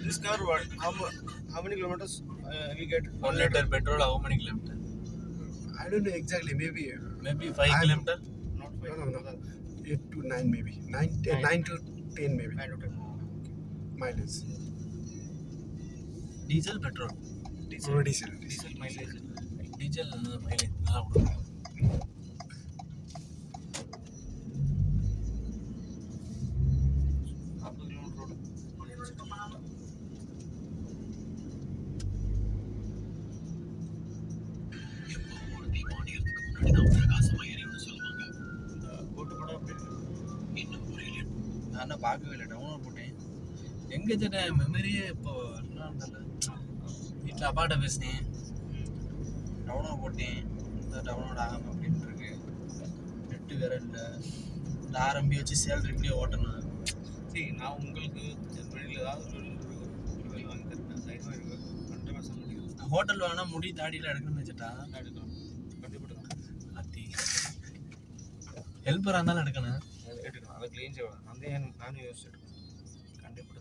this car, what? How many kilometers we get? 1 liter petrol, how many kilometers? I don't know exactly. Maybe 5 kilometers? not 5. No. 8 to 9 maybe. 9 to 10 maybe. 9 to 10 mileage. Diesel, petrol? Diesel mileage. Diesel mileage. நல்லா கொடுக்கும். நான் பார்க்கவே இல்லை, download போட்டேன். எங்கே சின்ன மெமரியே இப்போ என்னன்னு தெரியல. வீட்டில் அப்பாட்ட பேசினேன், டவுன்லோட் போட்டேன், டவுன்லோட் ஆகாமல் அப்படின்ட்டு இருக்கு. நெட்டு வேற இல்லை. இந்த ஆரம்பி வச்சு சேலரி இப்படியே ஓட்டணும். சரி, நான் உங்களுக்கு ஜெர்மனியில் ஏதாவது ஒரு வேலை வாங்கி தரேன். தைரியமாக இருக்கு. 100% முடியும். ஹோட்டல் வாங்கினா முடி தாடியில் எடுக்கணும்னு வச்சுட்டா எடுக்கலாம். கண்டிப்பாக அத்தி ஹெல்ப்பராக இருந்தாலும் எடுக்கணும். எடுக்கணும். அதை க்ளீன் செய்வேன். நானும் யோசிச்சுட்டு கண்டிப்பாக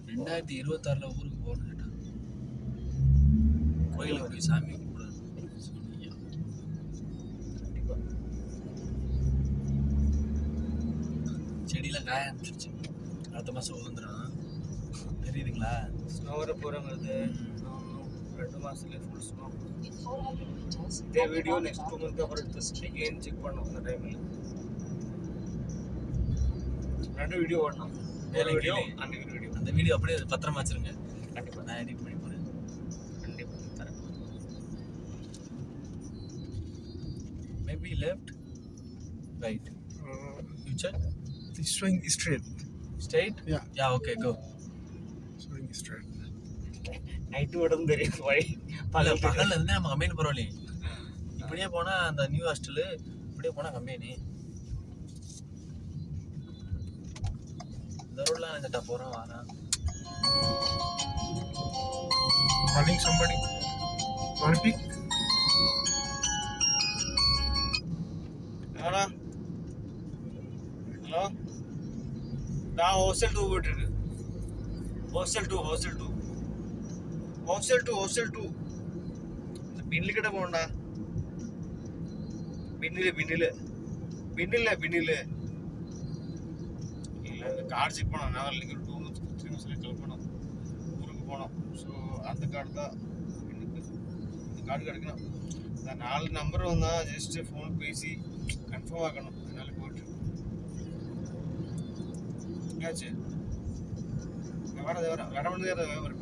ரெண்டாயிரத்தி 26 ஊருக்கு போகணும் கேட்டான். கோயிலுக்கு போய் சாமி கும்பிடணும் சொன்னீங்க. செடியில் காய ஆரம்பிச்சிருச்சு. அடுத்த மாதம் உழுந்துடும். தெரியுதுங்களா? ஸ்னோ வர போகிறவங்களுக்கு 2 மாதத்துல ஃபுல் ஸ்னோ. இதே வீடியோ நெக்ஸ்ட் 2 மந்த் அப்புறம் எடுத்து எகெயின் செக் பண்ணோம். அந்த டைமில் 2 வீடியோ ஓடணும். வீடியோ அந்த வீடியோ அப்படியே பத்திரமா வச்சிருங்க. கண்டிப்பாக நான் எடிட் பண்ணி போகிறேன். கண்டிப்பாக தரேன். Maybe left right you check. It's showing straight. Yeah, okay, go. Showing straight. Night ஓடும் தெரியும். பகலில் இருந்து நம்ம கம்பெனி பரவாயில்ல. இப்படியே போனால் அந்த நியூ ஹாஸ்டலு, இப்படியே போனால் கம்பெனி. இந்த ரோட்லாம் நினைச்சிட்டா போகிறோம் வரேன். Calling somebody. Want to pick? Hello. நான் ஹோஸ்டல் 2 போயிட்டுருக்கு. ஹோஸ்டல் 2 இந்த பின்னில் கிட்ட போகணும்டா. பின்னில் இல்லை, அந்த கார்டு செக் பண்ணோம். நான் இன்னைக்கு ஒரு 2 months 3 months கிளம்பணும், ஊருக்கு போனோம். ஸோ அந்த கார்டு தான் பின்னுக்கு. அந்த கார்டு கிடைக்கணும். அந்த 4 நம்பர் வந்தால் ஜஸ்ட்டு ஃபோன் பேசி கன்ஃபார்ம் ஆகணும். அதனால போயிட்டு என்னாச்சு வர மணிக்கு வரும்.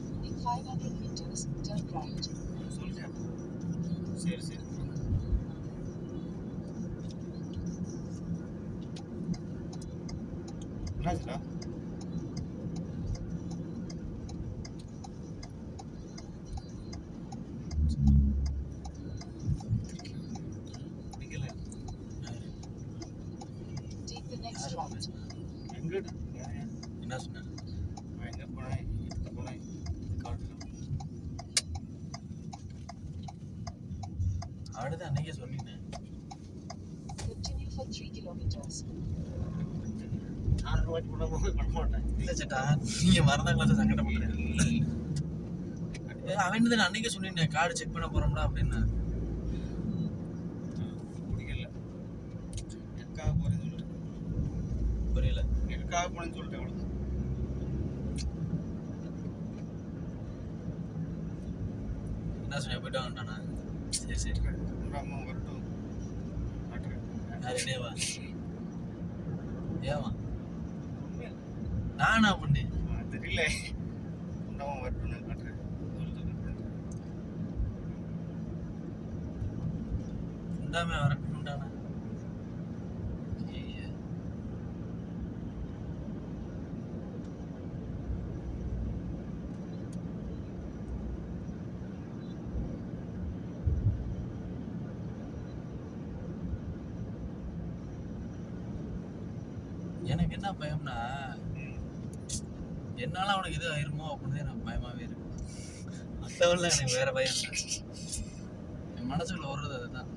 சொல்லிட்டேன். சரி என்னாச்சுடா? பிடிக்கல. எங்கிட்ட என்ன சொன்னேன்? நான் எங்கே போனேன், இதுக்கு போனேன், காட்டுறேன். அடுத்து அன்னைக்கே சொன்னேன். நான் வாட்டி பண்ண மாட்டேன். இல்லை சேட்டா, நீங்கள் மறந்தாங்களா சங்கடப்படுறேன். அவன் தான் அன்னைக்கே சொன்னேன், கார்டு செக் பண்ண போகிறோம்டா அப்படின்னு. பிடிக்கல. எதுக்காக போகிறேன்னு சொல்லிட்டு புரியல. எதுக்காக போனேன்னு சொல்லிட்டு அவ்வளோதான். என்ன சொன்ன, போயிட்டு வாங்கட்டானா? சரி அம்மா வரட்டும் காட்டுறேன். யார் என்னேவா? ஏவா நானா பண்ணேன் தெரியல. அம்மா வரட்டும் நான் காட்டுறேன். உண்டாமே வரட்டும் உண்டானா? எனக்கு என்ன பயம்னா, என்னால அவனுக்கு எது ஆயிருமோ அப்படின்னு எனக்கு பயமாவே இருக்கு. மற்றவெல்லாம் எனக்கு வேற பயம் இல்லை. என் மனசுக்குள்ள ஓடுறது அதுதான்.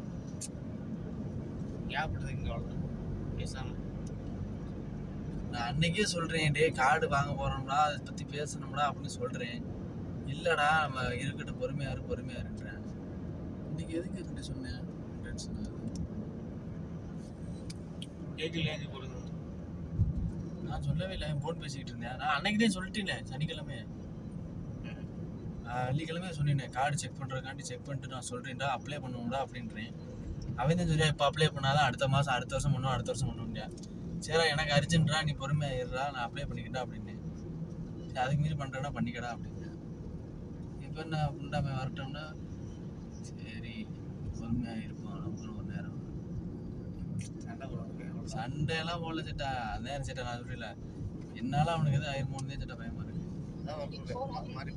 ஞாபகப்படுது இங்கே அவ்வளோதான் பேசாமல். நான் அன்னைக்கே சொல்றேன், டே கார்டு வாங்க போறோம்டா, அதை பத்தி பேசணும்டா அப்படின்னு சொல்றேன். இல்லடா நம்ம இருக்கட்டும், பொறுமையா இருன்றேன். இன்னைக்கு எதுக்கு இப்படி சொன்னேன்? டென்ஷன் ஆகுது. கேட்கலையா இது போகிறது? நான் சொல்லவே இல்லை, என் போன் பேசிக்கிட்டு இருந்தேன். நான் அன்னைக்கு தான் சொல்லிட்டேன், சனிக்கிழமை வெள்ளிக்கிழமை சொன்னேன், கார்டு செக் பண்ணுறதுக்காண்டி செக் பண்ணிட்டு நான் சொல்கிறேன்டா, அப்ளை பண்ணுவோம்டா அப்படின்றேன். அவன் தான் சொல்லியா, இப்போ அப்ளை பண்ணாதான் அடுத்த மாதம் அடுத்த வருஷம் பண்ணுவோம்டா. சரி எனக்கு அர்ஜென்ட்ரா, நீ பொறுமையாக இருடா, நான் அப்ளை பண்ணிக்கிட்டா அப்படின்னு. சரி அதுக்கு மீறி பண்ணுறேன்னா பண்ணிக்கடா அப்படின்னு. இப்போ என்ன அப்படின்டா அவன் வரட்டோம்னா, சரி பொறுமையாக இருப்பான் நமக்குன்னு ஒரு நேரம். சண்டையெல்லாம் போடல சேட்டா, அந்த நேரம் சேட்டா நான் சொல்லல, என்னால் அவனுக்கு எதுவும் ஆயிருமோன்னு சேட்டா பயமா இருக்கு. மாதிரி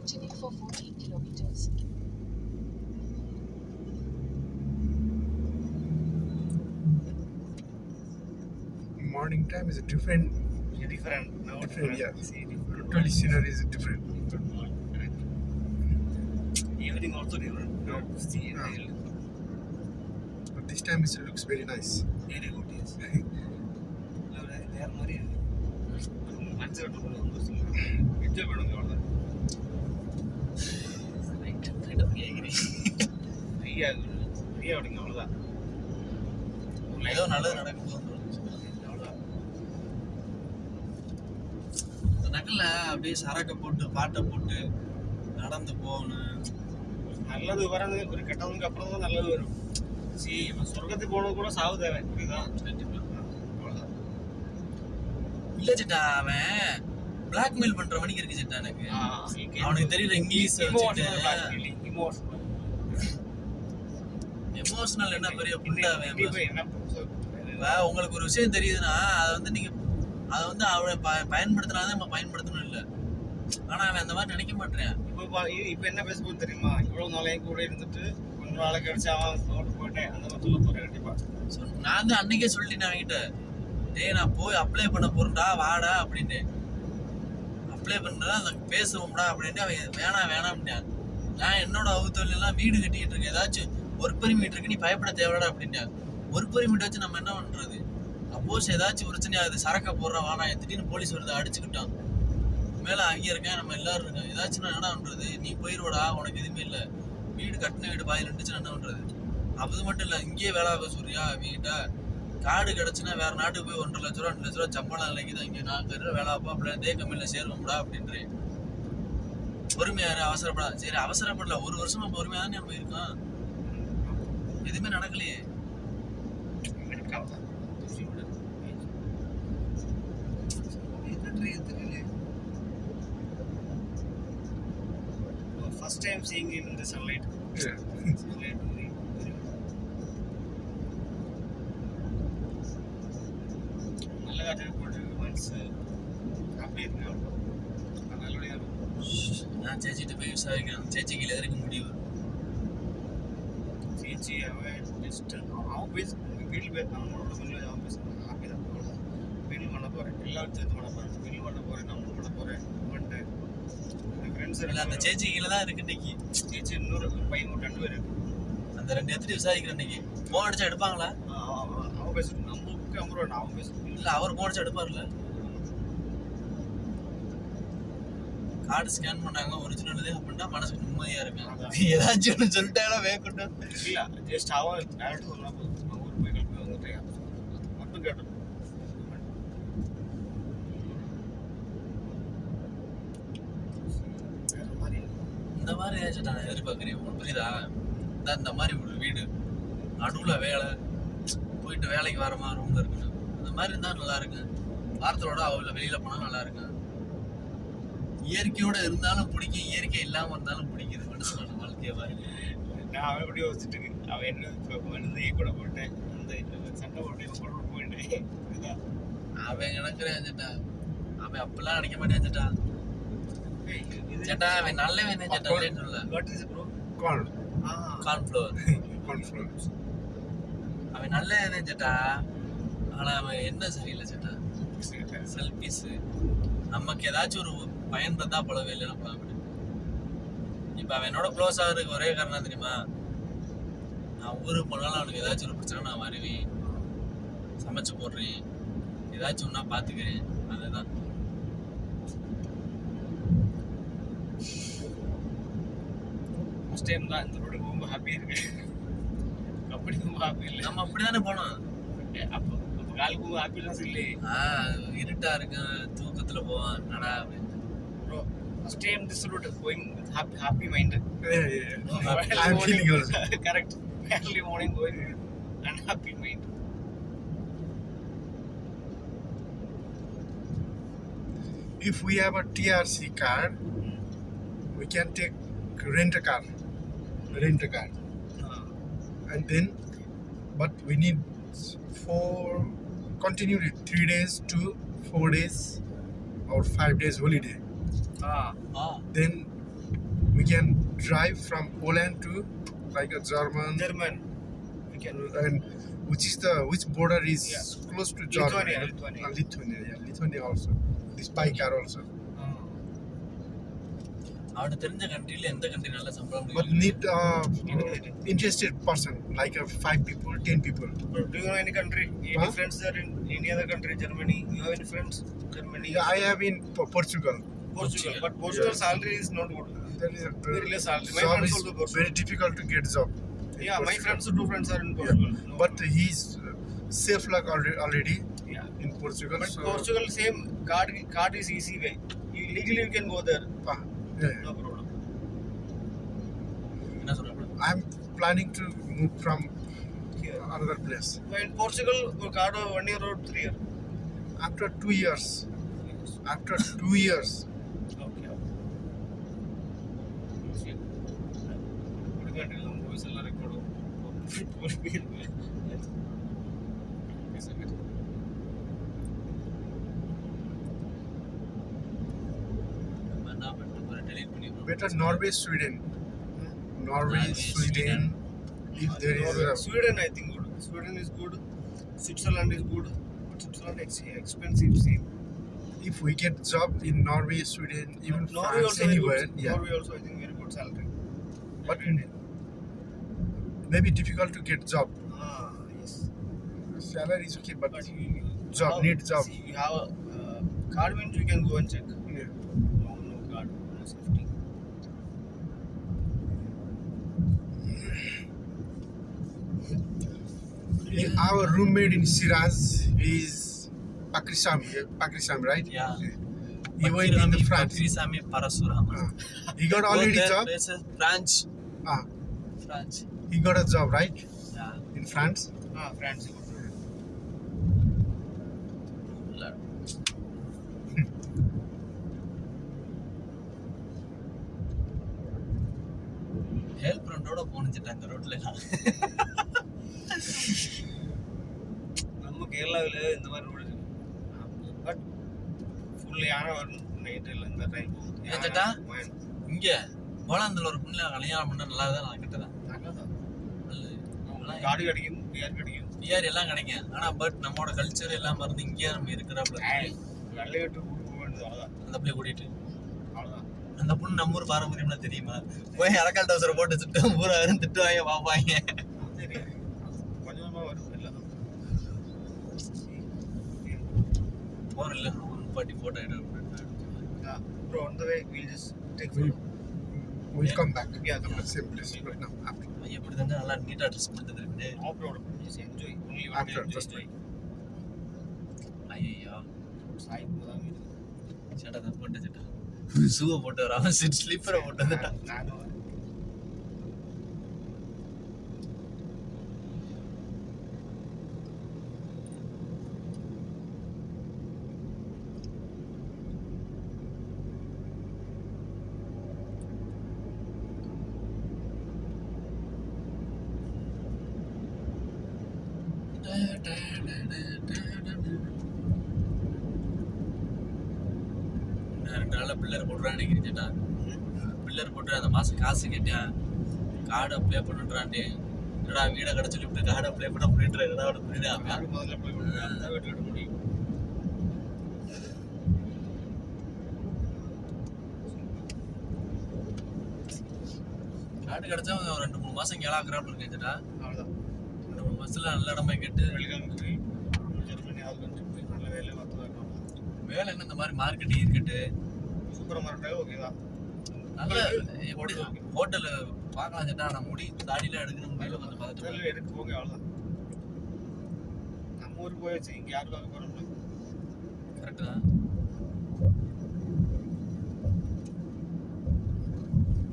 Continue for 14 kilometers. Morning time is a different, Now yeah. See, Totally scenery is different. Evening also different. No, see, But this time it looks very nice. very good. Yes. There Maria. Answer to the question. Enjoy பண்ணுங்க அவ்வளவுதான். ஃப்ரீயா விடுங்க அவ்வளவுதான். ஏதோ நல்லது நடக்கும் போது அவ்வளவுதான். இந்த நகல்ல அப்படியே சரக்கை போட்டு பாட்டை போட்டு நடந்து போகணும். நல்லது வர்றது ஒரு கெட்டவனுக்கு அப்புறம் தான் நல்லது வரும். சரி இப்போ சொர்க்கத்துக்கு போனது கூட சாவு தேவை. இதுதான் அவ்வளோதான். இல்ல சேட்டா, அவன் பிளாக்மெயில் பண்ற மணிக்கு இருக்கு சேட்டா எனக்கு. அவனுக்கு தெரியல இங்கிலீஷ் எமோஷனல் என்ன பெரிய புண்டாவே. உங்களுக்கு ஒரு விஷயம் தெரியுதுன்னா அதை வந்து நீங்க அதை வந்து அவனை பயன்படுத்தினாதான் நம்ம பயன்படுத்தணும் இல்லை. ஆனா அவன் அந்த மாதிரி நினைக்க மாட்டேன். இப்போ என்ன பேச போகுது தெரியுமா? இவ்வளவு நாளைக்கு கூட இருந்துட்டு கொஞ்ச நாளை கழிச்சு அவன் போயிட்டேன் அந்த மாதிரி சொல்ல போறேன் கண்டிப்பா. நான் தான் அன்னைக்கே சொல்லிட்டேன் அவன்கிட்ட, டேய் நான் போய் அப்ளை பண்ண போறேன்டா வாடா அப்படின்னு. அப்ளை பண்ணுறா அந்த பேசுவோம்டா அப்படின்ட்டு அவன் வேணாம் அப்படின்னான். நான் என்னோட அவுத்தொழிலாம் வீடு கட்டிக்கிட்டு இருக்கேன், ஏதாச்சும் ஒர்க் பெர்மிட் இருக்கு, நீ பயப்பட தேவைடா அப்படின்ட்டான். ஒர்க் பெர்மிட் வச்சு நம்ம என்ன பண்றது? அப்போஸ் ஏதாச்சும் பிரச்சனை ஆகுது, சரக்க போடுற வாடா, திடீர்னு போலீஸ் வருது அடிச்சுக்கிட்டான், மேலே அங்கே இருக்கேன் நம்ம எல்லாரும் இருக்கேன், ஏதாச்சும் நான் என்ன பண்றது? நீ போயிடுவடா, உனக்கு எதுவுமே இல்லை, வீடு கட்டின வீடு பாயில் இருந்துச்சுன்னா என்ன பண்றது? அது மட்டும் இல்லை, இங்கேயே வேலை பார்க்க சொல்றியா வீட்டை? கார்டு கிடச்சுன்னா வேற நாட்டுக்கு போய் 1.5 லட்ச ரூபா 2 லட்ச ரூபா சம்பளம் நிலைக்குது, இங்கே 4 பேர் வேலை பார்ப்போம் அப்படியே இதே கம்பெனியில் சேருவோம்டா அப்படின்றேன். பொறுமையாரு, அவசரப்படா. சரி அவசரப்படல, 1 வருஷமா பொறுமையா தானே நம்ம இருக்கோம், எதுவுமே நடக்கலையே. First time seeing in the sunlight. Yeah. Sunlight. நல்ல காற்று போட்டு மனசு அப்படி இருக்கு. நல்லபடியா இருக்கும். நான் சேச்சிட்டு போய் விசாரிக்கிறேன், சேச்சிக்கு எதிர்க்க முடியும். சேச்சி அவன் ஜஸ்ட் அவன் பேச வீட்டில் பேச நம்மளோட சொல்லி அவன் பேச ஹாப்பி தான். வீடு பண்ண போகிறேன், எல்லாரும் சேர்த்து பண்ண போகிறேன், வீடு பண்ண போகிறேன், நம்மளும் பண்ண போகிறேன் பண்ணிட்டு ஃப்ரெண்ட்ஸ் இல்லை அந்த சேச்சி கீழே தான் இருக்கு இன்னைக்கு. சேச்சி இன்னொரு பையன் 2 பேர் இருக்கு. அந்த 2 எடுத்துட்டு விசாரிக்கிறேன் இன்னைக்கு. ஃபோன் அடிச்சா எடுப்பாங்களா? அவன் பேசுறது நம்மளுக்கு 50 ரூபா, அவன் பேசுறது இல்லை அவர் ஃபோன் அடிச்சா எடுப்பார்ல. கார்டு ஸ்கேன் பண்ணாங்க ஒரிஜினல் அப்படின்னா மனசுக்கு நிம்மதியா இருக்கு. ஏதாச்சும் ஒன்று சொல்லிட்டாங்களா வேக்கொண்டு இல்லை ஜஸ்ட் அவன் டேரக்ட் சொன்னா போதும், நான் ஊருக்கு போய் கிளம்பி வந்துட்டேன் மட்டும் கேட்டோம். இந்த மாதிரி ஏதாச்சும் நான் எதிர்பார்க்குறேன். உங்களுக்கு புரியுதா? இந்த மாதிரி ஒரு வீடு நடுவில் வேலை போயிட்டு வேலைக்கு வர மாதிரி ரூமில் இருக்கணும். அந்த மாதிரி இருந்தால் நல்லா இருக்கு. வாரத்தோட அவள வெளியில் போனால் நல்லா இருக்கு. இயற்கையோட இருந்தாலும் பிடிக்கும், இயற்கை இல்லாமல் இருந்தாலும் பிடிக்குது மனுஷன். ஓகேவா? நான் அவன் எப்படி யோசிச்சுட்டு இருக்கு. அவன் என்ன இப்போ வந்து கூட போட்டேன் அந்த சண்டை போட்டு போட்டு போயிட்டேன். இதுதான். அவன் கிடக்குறேன் சேட்டா. அவன் அப்பெல்லாம் நினைக்க மாட்டேன் சேட்டா. சேட்டா அவன் நல்லவன் தான் சேட்டா, இல்லைன்னு சொல்ல. What is it, bro? Corn. Cornflour. Cornflour. அவன் நல்லவன் தான் சேட்டா. ஆனா அவன் என்ன சரியில்லை சேட்டா. செல்ஃபிஸ். நமக்கு ஏதாச்சும் ஒரு பயன் இருந்தா பழவே இல்லை நம்ம அப்படி. இப்ப அவன் என்னோட க்ளோஸ் ஆகிறதுக்கு ஒரே காரணம் தெரியுமா? நான் ஊருக்கு போனாலும் அவனுக்கு ஏதாச்சும் ஒரு பிரச்சனை நான் வருவேன், சமைச்சு போடுறேன், ஏதாச்சும் ஒன்றா பார்த்துக்கிறேன். அதுதான். ஃபர்ஸ்ட் டைம் தான் இந்த ரோடு ரொம்ப ஹாப்பியாக இருக்கு. அப்படி ரொம்ப ஹாப்பி இல்லை. நம்ம அப்படிதானே போனோம். அப்போ அப்போ காலுக்கு ரொம்ப ஹாப்பினஸ் இல்லை. இருட்டா இருக்கு, தூக்கத்துல போவான் நடா அப்படின்னு. Bro first time this road going with happy mind. Yeah. I'm feeling also. Correct. Early morning going with unhappy mind. If we have a TRC card, we can rent a car. And then, but we need continued 3 days to 4 days or 5 days holiday. Then we can drive from Poland to like a German, We can and which border is Yeah. close to Germany. Lithuania. Lithuania also. This by car also. அவனுக்கு தெரிஞ்ச கண்ட்ரில எந்த country நல்ல சம்பளம் But need interested person like 5 people, 10 people. Bro, do you know any country? Any Huh? friends there in any other country? Germany? You have any friends? Germany? Yeah, I have in Portugal. Portugal. But Portugal Yeah. salary is not good. That is Very less salary. My job friends is also Portugal. very difficult to get job. in Yeah, my Portugal. friends, 2 friends are in Portugal. No. But he's safe luck already Yeah. in Portugal. But so, Portugal same card is easy way. You legally you can go there. yeah. No problem. என்ன சொல்ற? I'm planning to move from Here. another place But in Portugal, your card 1 year or 3 year. after 2 years. After 2 years, Okay. Good country, voice ಎಲ್ಲ record. என்ன பண்ணிட்டு delete பண்ணி better Norway, Sweden. Norway, Sweden. If there is a Sweden, I think good. Sweden is good. Switzerland is good. But Switzerland is expensive. Same. if we get job in Norway, Sweden, even Norway France, also very anywhere, good. yeah. Norway also I think very good salary. But maybe difficult to get job. Yes. Salary is okay, but But job, need job. See, you have a card means you can go and check. Yeah. No card, no safety. Our roommate in Shiraz is Pakistan, right? Yeah. He went in the France. Pakrisamy Parasuram. He got already job. France. Ah, France. he got a job, right? Yeah. In France. France. இல்ல. Help ஃப்ரெண்டோட போனுச்சிட்டா இந்த ரோட்ல. நம்ம கேரளாவில் இந்த மாதிரி road but full யானை வரும் நைட்டில் இந்த டைம் ஏன்டா? இங்க போலாந்தில் ஒரு பொண்ணுல கல்யாணம் பண்ண நல்லா தான் நான் கிட்டதான். காடு கிடைக்கும் பிஆர் கிடைக்கும் பிஆர் எல்லாம் கிடைக்கும். ஆனா பட் நம்மளோட கல்ச்சர் எல்லாம் மறந்து இங்கே நம்ம இருக்கிறாப்புல வெள்ளை கட்டு போக வேண்டியது அவ்வளோதான் அந்த பிள்ளைய கூட்டிட்டு. அவ்வளோதான். அந்த பொண்ணு நம்ம ஊர் பாரம்பரியம்னா தெரியுமா? போய் அரக்கால் டவுசரை போட்டு சுட்டு ஊரா திட்டுவாங்க பார்ப்பாங்க. தெரியாது கொஞ்சமாக வரும் எல்லாம் போற இல்ல பாட்டி போட்டோ எடுத்து bro on the way we'll just take photo. We'll come back. Yeah, come back. Same place right now. After. ஐயா இப்படி தானே நல்லா நீட்டா ட்ரெஸ் பண்ணிட்டு இருக்கு. No problem. Just enjoy. Only one After, day just enjoy. ஐயோ சாய் போதான் வீடு. சேட்டா தான் போட்டு சேட்டா ஷூவை போட்டு வராம ஸ்லிப்பரை போட்டு வந்துட்டா. நானும் நான் 2 நாள்ல பில்லர் போட்டுறான்னு நினைக்கிறேன். பில்லர் போட்டு அந்த மாசம் காசு கேட்டேன், கார்டு அப்ளை பண்ணுறான்ட்டு. என்னடா வீடை கடை சொல்லிவிட்டு கார்டு அப்ளை பண்ண பண்ணிட்டு ஏதாவது புரியுதா? யாரும் முதல்ல போய் தான் வீட்டு கட்ட முடியும். கார்டு கிடைச்சா ஒரு 2-3 மாசம் கேளாக்குறாப்புல இருக்கேன்டா. அவ்வளோதான். 2-3 மாசத்துல நல்ல இடமா கேட்டு வெளிக்காங்க போய் ஜெர்மனி ஆல்பந்து போய் நல்ல வேலையை பார்த்து வரணும். வேலை என்ன இந்த மாதிரி மார்க்கெட்டிங் இருக்கட்டு சூப்பர் மார்க்கெட்டாக ஓகே தான். நல்ல எப்படி ஹோட்டலு பார்க்கலாம் சேட்டா. நான் முடி தாடிலாம் எடுக்கணும் மேலே கொஞ்சம் பார்த்துட்டு முதல்ல எடுத்து போங்க, அவ்வளோதான். நம்ம ஊருக்கு போயாச்சு, இங்கே யாரும் பார்க்க போகிறோம். கரெக்டு தான்.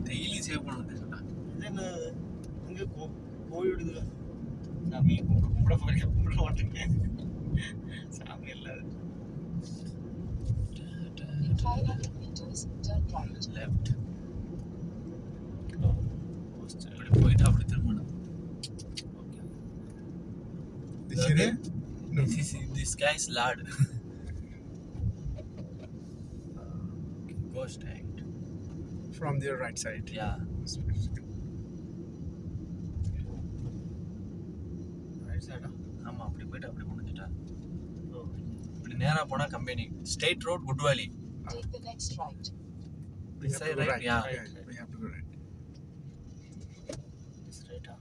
டெய்லி சேவ் பண்ணணும் சேட்டா. இது என்ன இங்கே கோவிடுதுல சாமி கும்பிட போறீங்க, கும்பிட மாட்டேங்க. சாமி இல்லாது. In 500 meters, turn right. Left இப்படி போயிட்டு அப்படி திரும்பணும். This is it? No. This guy is lad. Go straight. From the right side. Yeah. Right சைடா? ஆமா அப்படி போயிட்டு அப்படி முடிஞ்சிட்டா. இப்படி நேரா போனா கம்பெனி. ஸ்ட்ரெயிட் ரோட் குட்வாலி. Take the next right. We This have side to go right? right. Yeah. We have to go right. ஸ்ட்ரைட்டா?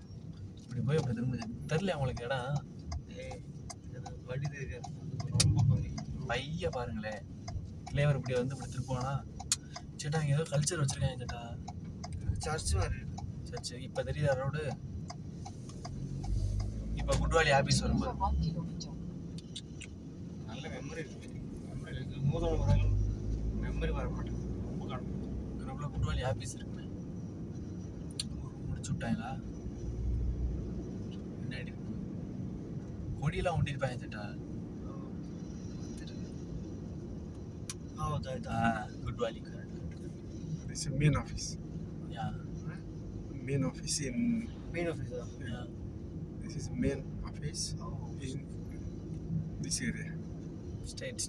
இப்படி போய் அப்படி திரும்ப தெரியல உங்களுக்கு இடம். எனக்கு வழி தெரியாது, ரொம்ப கம்மி. பைய பாருங்களேன். ஃப்ளேவர் இப்படி வந்து இப்படி திருப்பானா. சேட்டா இங்க ஏதோ கல்ச்சர் வச்சிருக்காங்க சேட்டா. சர்ச் மாதிரி இருக்கு. சரி இப்போ தெரியுதா ரோடு. இப்போ குட்வாலி ஆபீஸ் For வரும்போது 1 kilometer. நல்ல மெமரி இருக்கு. மெமரி இருக்கு. மூதம் முறையில் மெமரி வர மாட்டேங்குது, ரொம்ப காணும். இதுக்குள்ள குட்வாலி ஆபீஸ் இருக்குமே. முடிச்சு விட்டாங்களா? பின்னாடி கொடியெல்லாம் ஒட்டிருப்பாங்க சேட்டா. குட்வாலி This is main office. Yeah Main office in. Main ஆஃபீஸா? Yeah This is main office in this area. Straight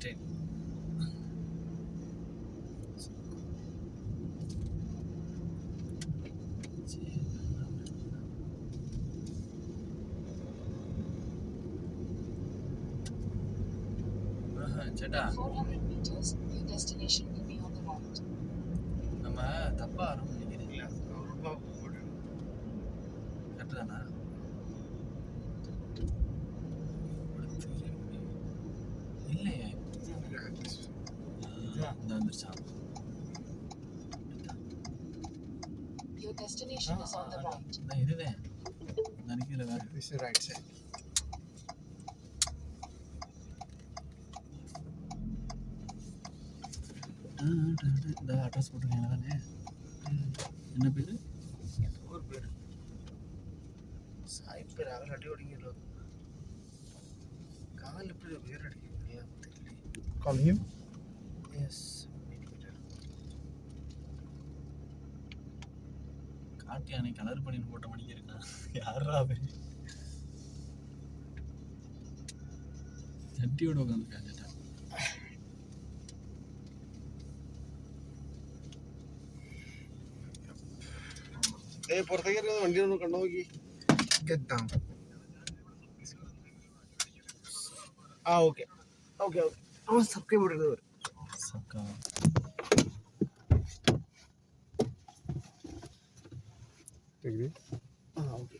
சேட்டா 400 meters, your destination will be on the right. நம்ம தப்பா ஆரம்பிக்கிறேன். இல்லை, ரொம்ப போட்டு கரெக்டு தானா? இல்லையே Yeah, this. இந்த வந்துருச்சா? Your destination is on the right. இந்த இதுதான் நினைக்கல வேற. This is right side. இந்த அட்ரஸ் போட்டிருக்கீங்களா தானே? என்ன பேரு? ஒரு பேர் சாய் பேர் அவள் அடி ஓடிங்கிறோம். கால் எப்படி பேர் அடிக்கிறீங்களா தெரியல. Call him. எஸ், காட்டு யானை கலர் பண்ணி போட்ட மணிக்கு இருக்கான். யாரா அவன்? சட்டியோட உட்காந்துருக்கான் சேட்டா. പുറത്തേക്ക് ഇറങ്ങുന്ന വണ്ടി ഒന്ന് കണ്ടു നോക്കി. Get down. ആ ഓക്കെ ഓക്കെ ഓക്കെ അവൻ സബ്സ്ക്രൈബ് ചെയ്തത് സബ്കാ Take this. ആ ഓക്കെ